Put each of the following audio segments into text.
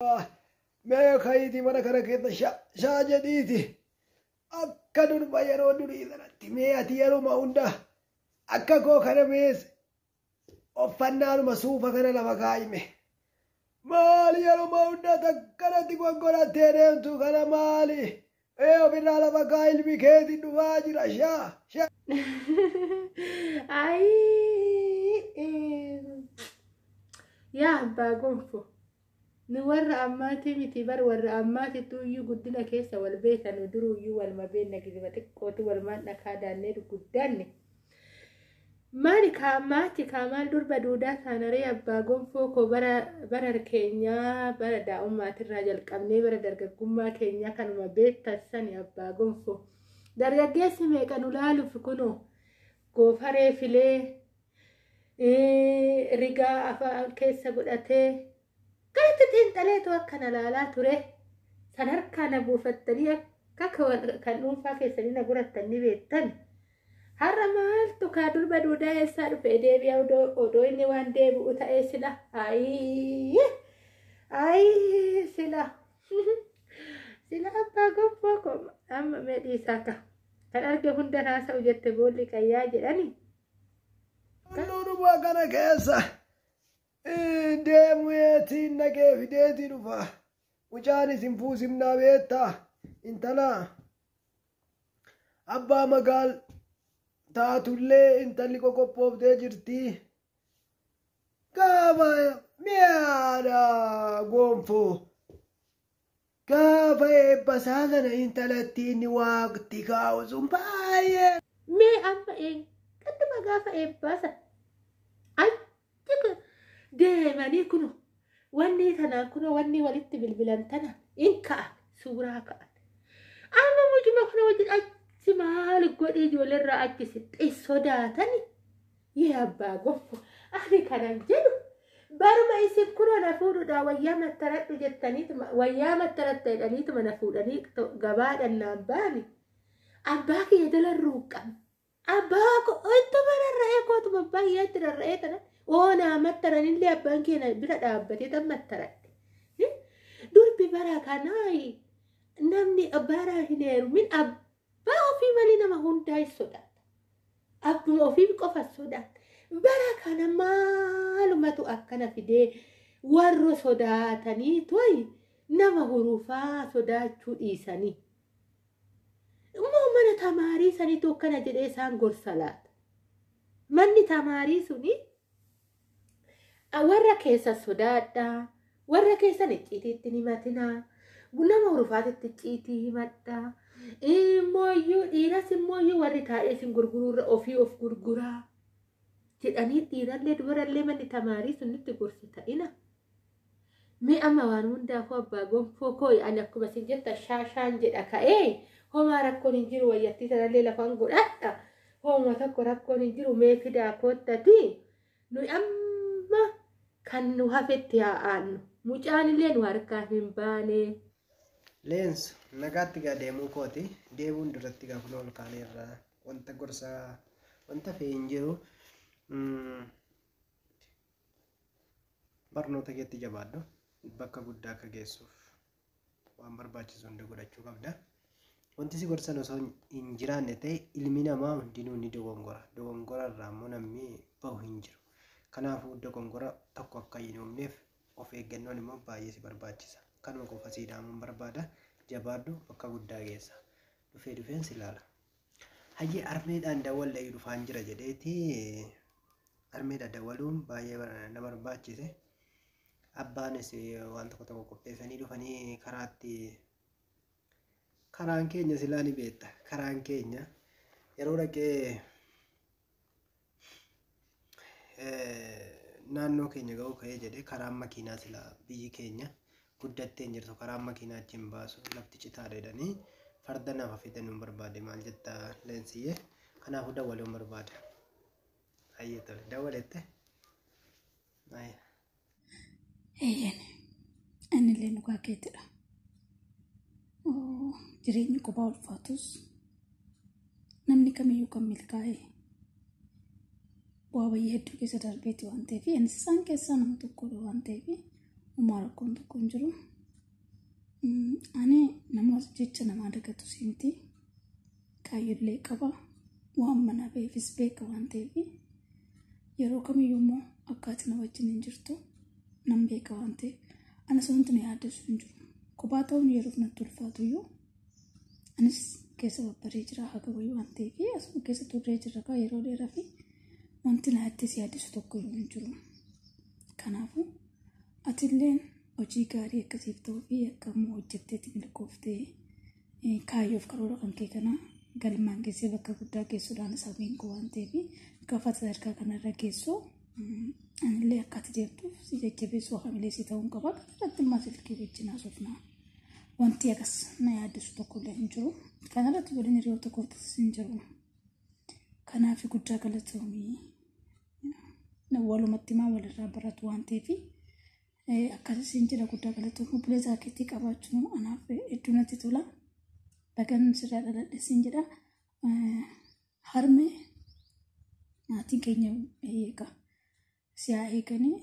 ما خيتي مرة كركت شاجديتي أكدر بيرو دري ذنتي ما أتيرو ما عنده أككو كرميز أفنان مسوفة كنا لما قايمة مالي يرو ما عنده تكرتي وقرا تيرم تو كنا مالي إيه بينا لما قايل بكيتي نواجر شا أي يا باقونفو نور أماتي متبر ور أماتي تو يو قدنا كيسة والبيت ندرو يو والمبين نكذبتك قوتي والمان نكادا نير قداني مالي كاماتي كامال دور بدودا ثانري باقونفو كو برا كينيا برا دا أماتي الراجل كامني برا درقاقوما كينيا كانوا مبيت تساني باقونفو درقاقيسي ميكانو لالو فكونو gofaree filee rigaa afaan keessa godhatee kaitti xiinxaleetu akkana laalaa ture san harkaa na buufattanii akka kan dhuunfaa keessanii na gurattanii beektan har'a maaltu kaa durba duudaa eessaa dhufe deebi'a odoo inni waan deebi'u ta'ee sila ayi sila abbaa gonfoo ko amma meedhiisaa ka kan arge hunda haasa'u jette boolli qayyaa jedhani Nuruma kana keessa deemu yeetiin nagee fideetii dhufa mucaan isin fuusimnaa beektaa intala abbaa magaal taatullee intalli qoqqophooftee jirti gaafa mi'aadha gonfoo gaafa eebbasaa kana intalatti inni waaqti kaa'u sun baay'ee mee amma qadduma gaafa eebbasa achi deemanii kuno wanni tanaan kuno wanni walitti bilbilan tana in ka'an suuraa ka'an amma mujuma kuno wajjin achi maal godhi ijoolleerraa achi sixxee sodaatani yee abbaa gonfo ani kanan jedhu baruma isin kuno na fuudhuudha wayyaa mattaradhu jettaniituma wayyaa mattaradha jedhaniituma na fuudhanii gabaadhaan naan baani abbaa kiyya dalarruu qabu abbaa ko itti bararra'ee kootuma baay'eetti rarra'ee tana oonaa mattaranillee abbaan keenya bira dhaabbatee tan mattaradhe durbi bara kanaa namni bara hin heerumin abbaa ofii malee nama hundaa sodaata abbuma ofii qofa sodaata bara kana maalumatu akkana fidee warro sodaatanii toy nama huruufaa sodaachuu dhiisanii immoo mana tamaarii saniitu akkana jedhee isaan gorsa laata manni tamaarii suni warra keessa sodaadhaa warra keessan icciitiitti himatinaa nama huruufaatitti icciitii himadhaa immooyyuu dhiiras immooyyuu warri taa'ee isin gurguruurra ofii of gurguraa jedhanii dhiirallee dubarallee manni tamaarii sunitti gorsi ta'ina mee amma waan hundaafuu abbaa gonfoo koo ani akkuma isin jetta shaashaan jedha ka'ee homaa rakkoon hin jiru wayyattii sanallee lafaan godhadha hooma tokko rakkoon hin jiru mee fidaa koottati nu amma kan nu hafetti haa'aannu mucaanillee nu harkaa hin baane leensu nagaatti gaa deemuu kooti deemuun duratti gaa kun ol kaaneerraa wanta gorsaa wanta fe'ee hin jiru barnoota keetti jabaadhu bakka guddaa akka geessuuf waan barbaachisu hunda godhachuu qabda. Wanti si gorsan osoo hin jiraanne ta'e ilmi namaa hundinuu ni dogongora irraa immoo namni bahu hin jiru. Kanaafuu dogongora tokko akka hin uumneef of eeggannoon immoo baay'ee si barbaachisa. Kanuma qofa si dhaamuun barbaada jabaadhu bakka guddaa geessa. Dhufeensi ilaala. Hayyee armeedhaan dawwallee dhufaan jira jedheeti armeedhaan dawwaluun baay'ee na barbaachise. Abbaanis waan tokko qopheessanii dhufanii karaan keenya silaa ni beekta. Karaan keenya yeroo dhaqee naannoo keenya ga'uu ka'ee jedhee karaan makiinaa silaa biyyi keenya guddattee hin jirtu karaan makiinaa achi hin baasu lafti citaa jedhanii farda nafa fidanuun barbaade maal jetta leensiyyee kanaafuu dawwaluun barbaada. Hayyee tole dawwalette. Eeyyeen anillee nu gaageetidha. Jireenyi kophaa ulfaatus namni kamiyyuu kan milkaa'e bu'aa baay'ee hedduu keessa darbeeti waan ta'eef anis isaan keessaa nama tokkodha waan ta'eef Umar kontu kunjuru. Ani nama jecha nama dagatu sinti. Kaayillee qaba. Waan mana beefis beeka waan ta'eef yeroo kamiyyuu immoo akkaataa na wajjin hin jirtu nan beeka waan ta'eef anas wanti na yaaddeessu hin jiru. Kophaa ta'uun yeroof natti ulfaatu iyyuu anis keessa babbaree jira haga wayii waan ta'eef asuma keessa turree jirra kaa yeroo dheeraa fi wanti na yaaddeessu tokko iyyuu hin jiru. Kanaafuu atilleen hojii gaarii akkasiif ta'uu fi akka immoo hojjetteetti milkooftee kaayyoof karoora kan kee kanaa galmaan keessee bakka guddaa geessuudhaan sababiin koo waan ta'eef gaafa sadarkaa kanarra geessu anillee akkati deemtuuf si jajjabeessuu hamilee si ta'uun qaba. Kanarratti immoo silkii wajjin haasofna. Wanti akkas na yaaddeessu tokkollee hin jiru. Kanarratti waliin hiriyoota kootas hin jiru. Kanaaf guddaa galatoomii walumatti maa walirraa baratu waan ta'eef akkasii hin jira guddaa galatoomii buleesaa keetti qabaachuun anaaf hedduu natti tola. Bagan sirraa dhaladhe siin jedha. Harmee maatiin keenya eega siyaa eeganii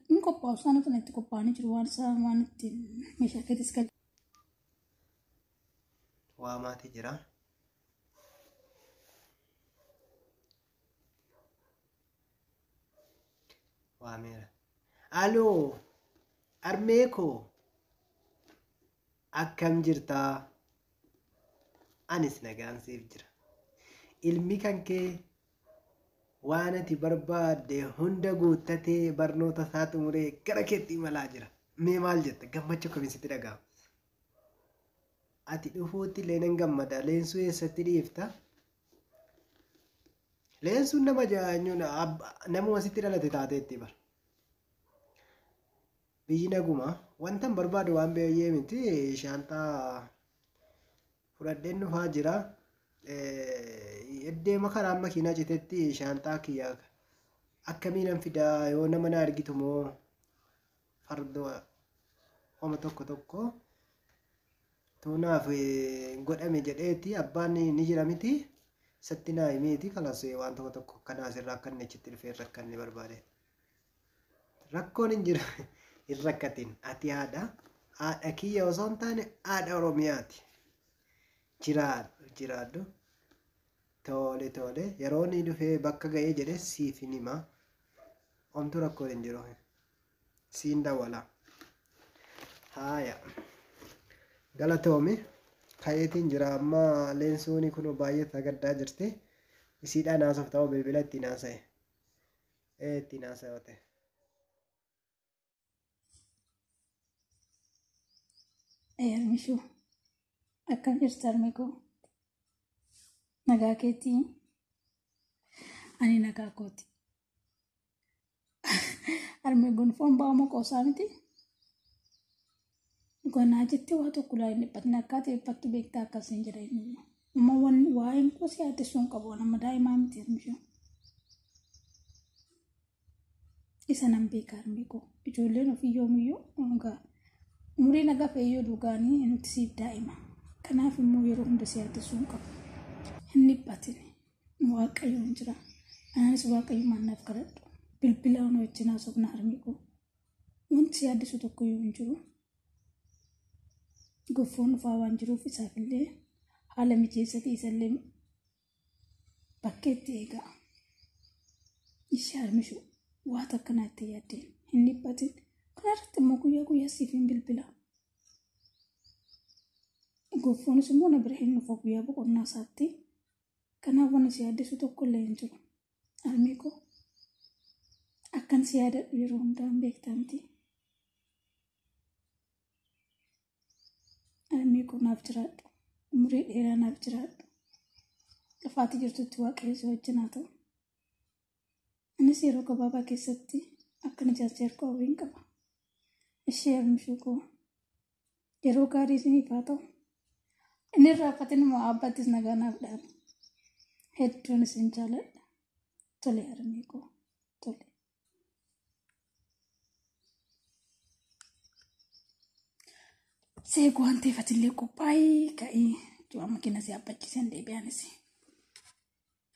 hin qophaa'u isaan kan itti qophaa'anii jiru waan isaan waan itti meeshaa keetis gal. Waa maatii jira. Waa meera. Aloo harmee koo. Akkam jirtaa? Anis nagaan siif jira. Ilmi kan kee waan ati barbaadde hunda guuttatee barnoota isaa xumuree gara keetti imalaa jira. Mee maal jetta? Gammachuu akkamitti dhaga'ama? Ati dhufuutti illee nan gammada. Leensuu eessatti dhiifta? Leensuun nama jaanyuun namuma sitti dhalate taateetti bara. Biyyi naguma wantan barbaadu waan beeyyee miti shaantaa fudhadheen dhufaa jira. Eddeema karaa makiinaa citeetti shaantaa kiyyaa akkamiinan fidaa yoo nama na argitu moo fardoo homa tokko tuunaaf godhame jedheeti abbaan ni jira miti satti naa himiti kalas waan tokko kanaas irraa akka inni achitti dhufee rakkanne barbaade. Rakkoon hin jira. Irrakkatiin ati haadha kiyya osoo hin taane haadha Oromiyaati. Jiraadhu. Tole yeroo inni dhufee bakka ga'ee jedhe siif hin hima. Homtuu rakkoo hin jiru. Siin dawwala. Haaya. Galatoomi. Kayeetiin jira amma leensuuni kun baay'ee tagaddaa jirti. Isiidhaan haasofta ta'uu bilbila ittiin haasa'e. Ittiin haasa'ote. Mishu akkam jirtu harmee koo? Nagaa keetii? Ani nagaa kooti. Harmee gonfoon ba'ama qoosaa miti? Gonaa jettee waa tokko laa hin dhiphatne akkaataa dhiphattu beektaa akkasiin jedha inni. Amma waa'een koo si yaaddessuun qabu nama daa'imaa miti Mishu. Isa nan beeka harmee koo. Ijoolleen ofii yoomiyyuu umurii nagaa feeyyoo dhugaanii nuti siif daa'ima. Kanaaf immoo yeroo hunda si yaaddessuun qabu. Hin dhiphatin. Waaqayyo hin jira. Anis waaqayyo mannaaf kadhadhu. Bilbilaan wajjin haasofna harmee koo. Wanti si yaaddeessu tokkoyyuu hin jiru. Goffoon dhufaa waan jiruuf isaafillee haala mijeessatii isallee bakkeetti eegaa. Ishee harmishu waan akkanaa itti yaaddeen hin dhiphatin. Kanarratti immoo guyyaa siif hin bilbila. Goffoonis immoo na bira hin dhufa guyyaa boqonnaa isaatti. Kanaaf waan si yaaddeessu tokkollee hin jiru. Harmee koo akkan si yaadadhu yeroo hundaa hin beektaa miti. Harmee koo naaf jiraadhu. Umurii dheeraa naaf jiraadhu. Lafaatti jirtutti waaqayyo si wajjin haa ta'u. Anis yeroo gabaabaa keessatti akkan ijaarsa hawwiin qaba. Ishee harmishuu koo yeroo gaarii isiniif haa ta'u. Inni raaffatin immoo aabbaattis nagaa naaf dhaabe. Hedduun isin jaaladha. Tole harmee koo tole. Seequ waan ta'eef atillee qophaa'ii ka'ee amma kenna si abbachiisan deebi'anis.